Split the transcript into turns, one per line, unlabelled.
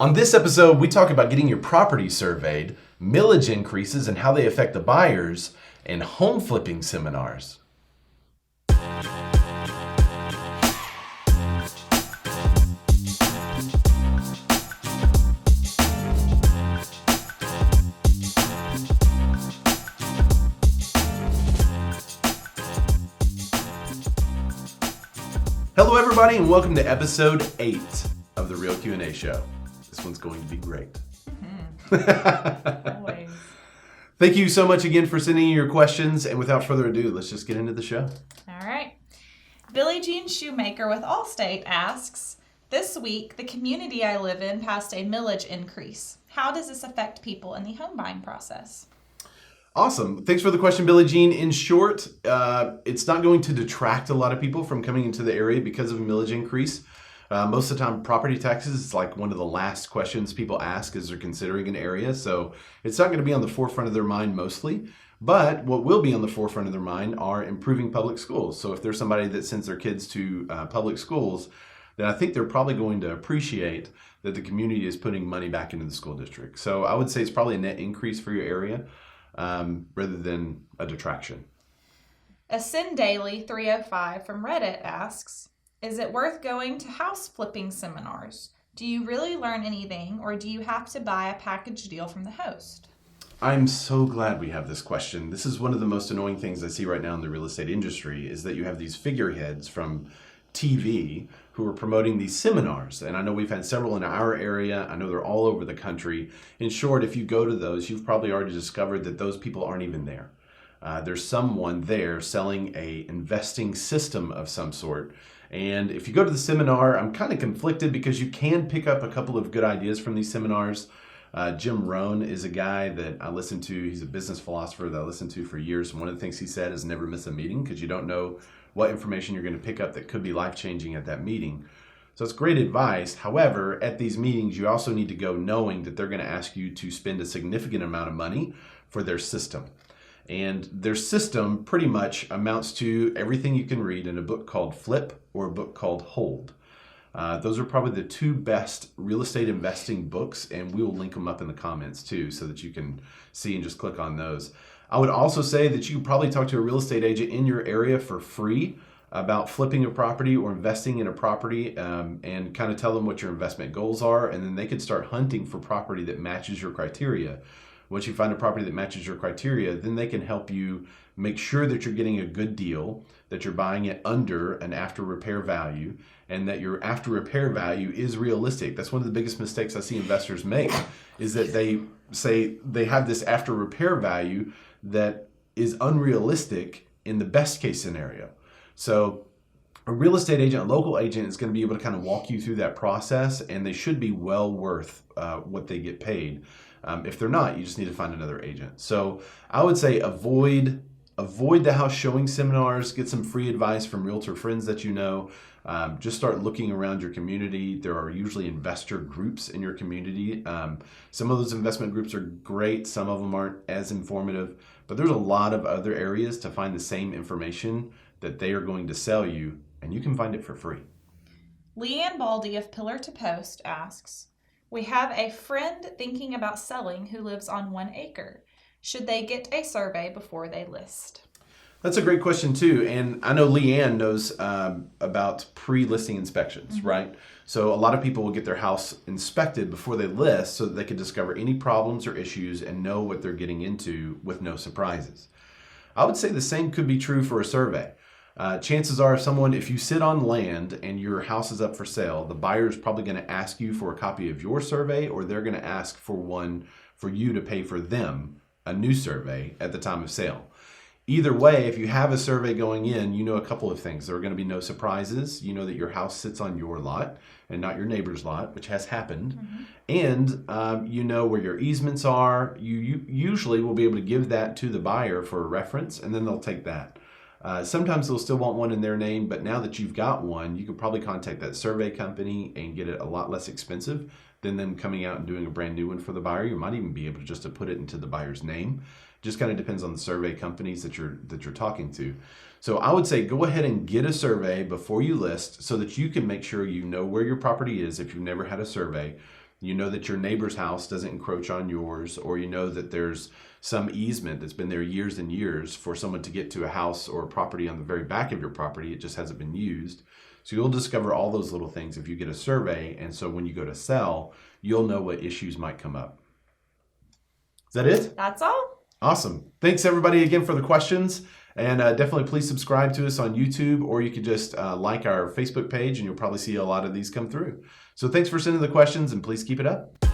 On this episode, we talk about getting your property surveyed, millage increases and how they affect the buyers, and home flipping seminars. Hello everybody and welcome to episode 8 of the Real Q&A Show. This one's going to be great.
Always.
Thank you so much again for sending in your questions, and without further ado, let's just get into the show.
All right. Billie Jean Shoemaker with Allstate asks, this week, the community I live in passed a millage increase. How does this affect people in the home buying process?
Awesome. Thanks for the question, Billie Jean. In short, it's not going to detract a lot of people from coming into the area because of a millage increase. Most of the time, property taxes is like one of the last questions people ask as they're considering an area. So it's not going to be on the forefront of their mind mostly. But what will be on the forefront of their mind are improving public schools. So if there's somebody that sends their kids to public schools, then I think they're probably going to appreciate that the community is putting money back into the school district. So I would say it's probably a net increase for your area rather than a detraction.
Ascend Daily 305 from Reddit asks, is it worth going to house flipping seminars? Do you really learn anything, or do you have to buy a package deal from the host?
I'm so glad we have this question. This is one of the most annoying things I see right now in the real estate industry is that you have these figureheads from TV who are promoting these seminars. And I know we've had several in our area. I know they're all over the country. In short, if you go to those, you've probably already discovered that those people aren't even there. There's someone there selling a investing system of some sort. And if you go to the seminar, I'm kind of conflicted because you can pick up a couple of good ideas from these seminars. Jim Rohn is a guy that I listen to. He's a business philosopher that I listened to for years. And one of the things he said is never miss a meeting because you don't know what information you're going to pick up that could be life-changing at that meeting. So it's great advice. However, at these meetings, you also need to go knowing that they're going to ask you to spend a significant amount of money for their system. And their system pretty much amounts to everything you can read in a book called Flip or a book called Hold. Those are probably the two best real estate investing books, and we will link them up in the comments too so that you can see and just click on those. I would also say that you could probably talk to a real estate agent in your area for free about flipping a property or investing in a property and kind of tell them what your investment goals are, and then they could start hunting for property that matches your criteria. Once you find a property that matches your criteria, then they can help you make sure that you're getting a good deal, that you're buying it under an after repair value, and that your after repair value is realistic. That's one of the biggest mistakes I see investors make is that they say they have this after repair value that is unrealistic in the best case scenario. So a real estate agent, a local agent is going to be able to kind of walk you through that process, and they should be well worth what they get paid. If they're not, you just need to find another agent. So I would say avoid the house showing seminars, get some free advice from realtor friends that you know. Just start looking around your community. There are usually investor groups in your community. Some of those investment groups are great. Some of them aren't as informative, but there's a lot of other areas to find the same information that they are going to sell you, and you can find it for free.
LeAnn Baldy of Pillar to Post asks, we have a friend thinking about selling who lives on 1 acre. Should they get a survey before they list?
That's a great question too. And I know LeAnn knows about pre-listing inspections, right? So a lot of people will get their house inspected before they list so that they can discover any problems or issues and know what they're getting into with no surprises. I would say the same could be true for a survey. Chances are if you sit on land and your house is up for sale, the buyer is probably going to ask you for a copy of your survey, or they're going to ask for one for you to pay for them, a new survey at the time of sale. Either way, if you have a survey going in, you know a couple of things. There are going to be no surprises. You know that your house sits on your lot and not your neighbor's lot, which has happened. And you know where your easements are. You usually will be able to give that to the buyer for a reference, and then they'll take that. Sometimes they'll still want one in their name, but now that you've got one, you could probably contact that survey company and get it a lot less expensive than them coming out and doing a brand new one for the buyer. You might even be able to put it into the buyer's name. Just kind of depends on the survey companies that you're talking to. So I would say go ahead and get a survey before you list so that you can make sure you know where your property is if you've never had a survey. You know that your neighbor's house doesn't encroach on yours, or you know that there's some easement that's been there years and years for someone to get to a house or a property on the very back of your property. It just hasn't been used. So you'll discover all those little things if you get a survey. And so when you go to sell, you'll know what issues might come up. Is that it?
That's all.
Awesome. Thanks everybody again for the questions. And definitely please subscribe to us on YouTube, or you could just like our Facebook page and you'll probably see a lot of these come through. So thanks for sending the questions and please keep it up.